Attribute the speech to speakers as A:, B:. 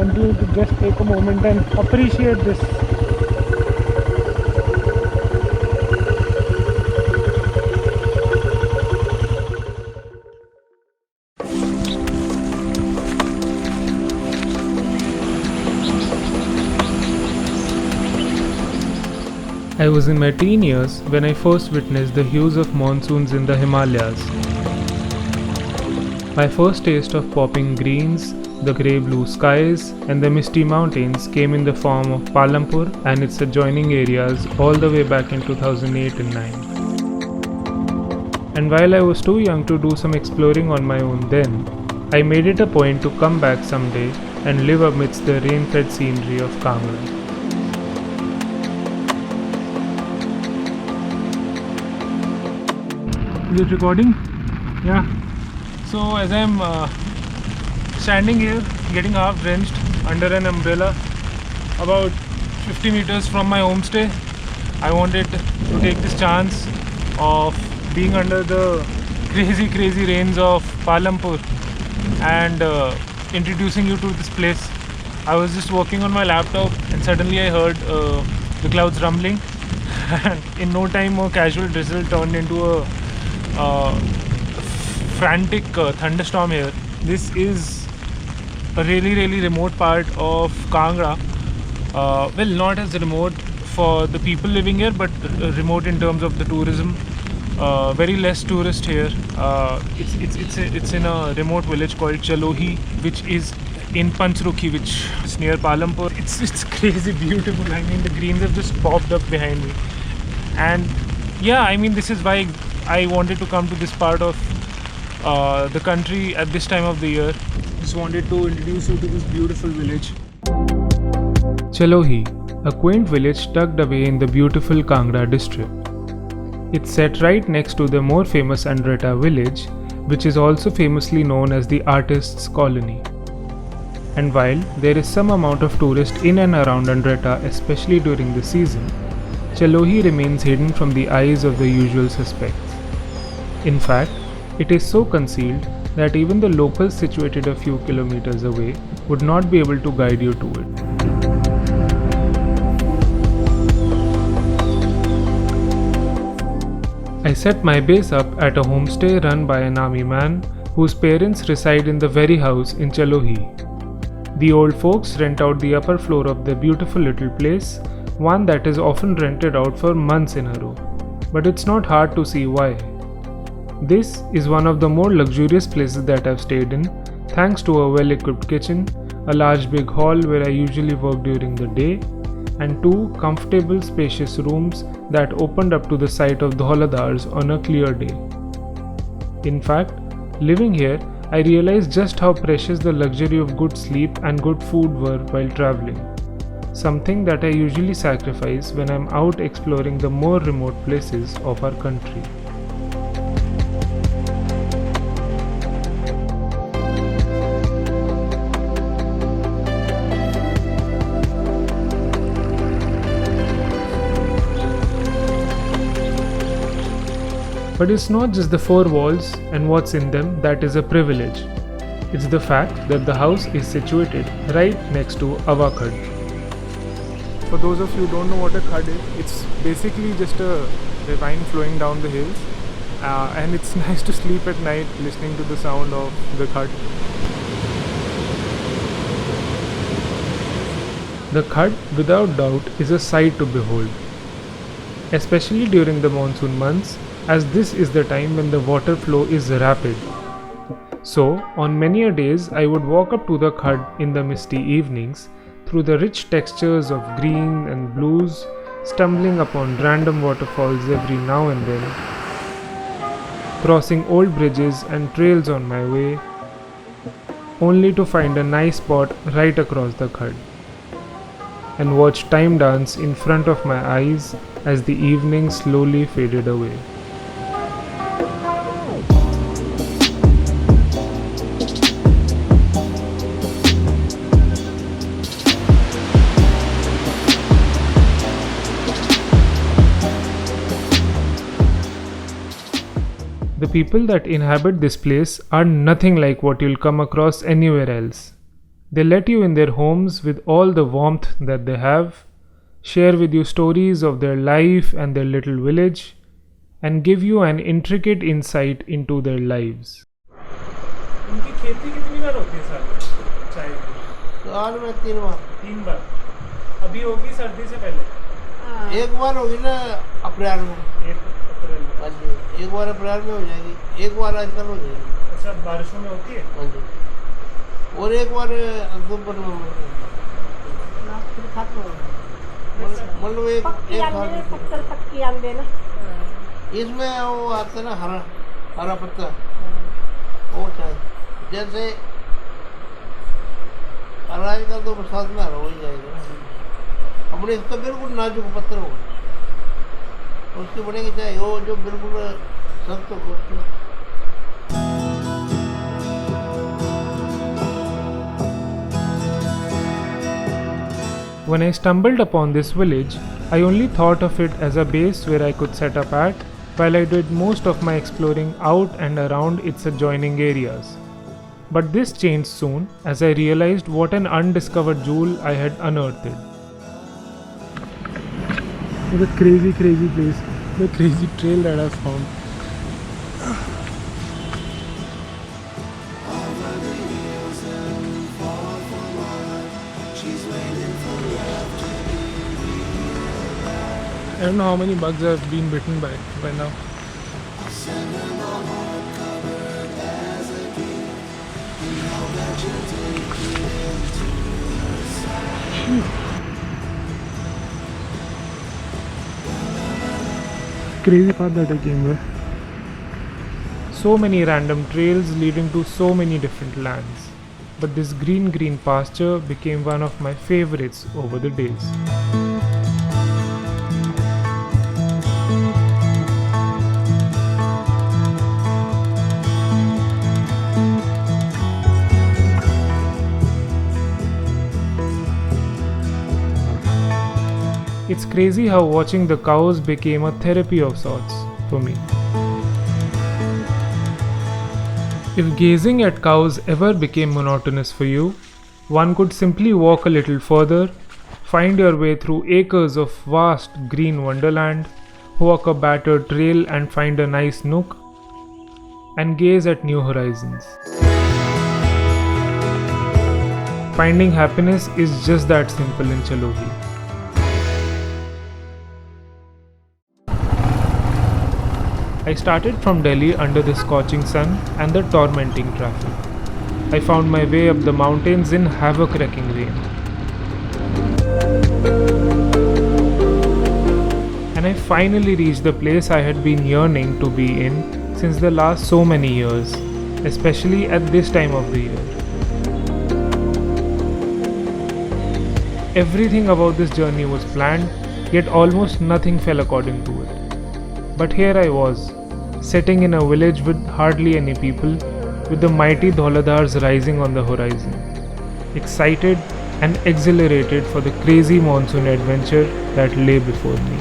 A: want you to just take a moment and appreciate this. I was in my teen years when I first witnessed the hues of monsoons in the Himalayas. My first taste of popping greens, the grey blue skies, and the misty mountains came in the form of Palampur and its adjoining areas all the way back in 2008 and 9. And while I was too young to do some exploring on my own then, I made it a point to come back someday and live amidst the rain-fed scenery of Kangra. Is it recording? Yeah. So as I'm standing here getting half drenched under an umbrella about 50 meters from my homestay, I wanted to take this chance of being under the crazy rains of Palampur and introducing you to this place. I was just working on my laptop and suddenly I heard the clouds rumbling and in no time a casual drizzle turned into a frantic thunderstorm here. This is a really remote part of Kangra. Well, not as remote for the people living here, but remote in terms of the tourism. Very less tourist here. It's in a remote village called Chalohi, which is in Panchrukhi, which is near Palampur. It's crazy beautiful. I mean, the greens have just popped up behind me, and yeah, I mean, this is why I wanted to come to this part of the country at this time of the year. Just wanted to introduce you to this beautiful village. Chalohi, a quaint village tucked away in the beautiful Kangra district. It's set right next to the more famous Andretta village, which is also famously known as the Artists' Colony. And while there is some amount of tourists in and around Andretta, especially during the season, Chalohi remains hidden from the eyes of the usual suspects. In fact, it is so concealed that even the locals situated a few kilometers away would not be able to guide you to it. I set my base up at a homestay run by an army man whose parents reside in the very house in Chalohi. The old folks rent out the upper floor of the beautiful little place, one that is often rented out for months in a row. But it's not hard to see why. This is one of the more luxurious places that I've stayed in, thanks to a well-equipped kitchen, a large big hall where I usually work during the day, and two comfortable spacious rooms that opened up to the sight of Dhauladars on a clear day. In fact, living here, I realized just how precious the luxury of good sleep and good food were while traveling, something that I usually sacrifice when I'm out exploring the more remote places of our country. But it's not just the four walls and what's in them that is a privilege. It's the fact that the house is situated right next to Awa Khad. For those of you who don't know what a khad is, it's basically just a ravine flowing down the hills, and it's nice to sleep at night listening to the sound of the khad. The khad, without doubt, is a sight to behold, especially during the monsoon months, as this is the time when the water flow is rapid. So, on many a days, I would walk up to the khad in the misty evenings, through the rich textures of green and blues, stumbling upon random waterfalls every now and then, crossing old bridges and trails on my way, only to find a nice spot right across the khad, and watch time dance in front of my eyes as the evening slowly faded away. The people that inhabit this place are nothing like what you'll come across anywhere else. They let you in their homes with all the warmth that they have, share with you stories of their life and their little village, and give you an intricate insight into their lives. उनकी खेती कितनी बार होती है साल में चाय की?
B: साल में 3 बार।
A: 3 बार। अभी होगी सर्दी से पहले?
B: एक बार होगी ना अप्रैल में।
A: 1 अप्रैल में।
B: हाँ जी, एक बार अप्रैल में हो जाएगी, एक बार आजकल हो जाएगी।
A: अच्छा, बारिशों में होती है?
B: हाँ जी, और एक बार अक्टूबर में मतलब एक
C: पक्की आंदे ना,
B: इसमें वो आता ना हरा पत्ता, वो चाहिए। जैसे अनाज का तो बरसात में हरा हो ही जाएगा, अपने इसका बिल्कुल नाजुक पत्थर होगा, उसकी बनेगी चाहे वो जो बिल्कुल सख्त हो।
A: When I stumbled upon this village, I only thought of it as a base where I could set up at while I did most of my exploring out and around its adjoining areas. But this changed soon as I realized what an undiscovered jewel I had unearthed. What a crazy place, the crazy trail that I found. I don't know how many bugs I've been bitten by now. Crazy path that I came with. So many random trails leading to so many different lands. But this green pasture became one of my favorites over the days. It's crazy how watching the cows became a therapy of sorts for me. If gazing at cows ever became monotonous for you, one could simply walk a little further, find your way through acres of vast green wonderland, walk a battered trail and find a nice nook, and gaze at new horizons. Finding happiness is just that simple in Chalohi. I started from Delhi under the scorching sun and the tormenting traffic. I found my way up the mountains in havoc-wrecking rain. And I finally reached the place I had been yearning to be in since the last so many years, especially at this time of the year. Everything about this journey was planned, yet almost nothing fell according to it. But here I was, sitting in a village with hardly any people, with the mighty Dhauladhars rising on the horizon, excited and exhilarated for the crazy monsoon adventure that lay before me.